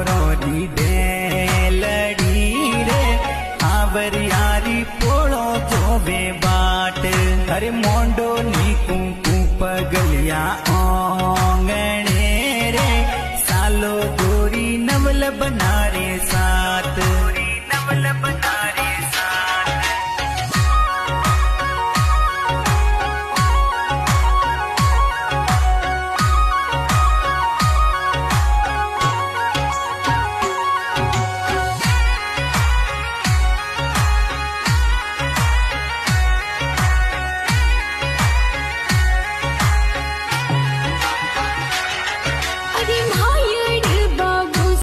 रोरी डेलड़ी रे आवरियारी पोड़ो जोबे बाट अरे मोंडो नी कुंकू पगलिया ओंगणे रे सालो गोरी नवल बना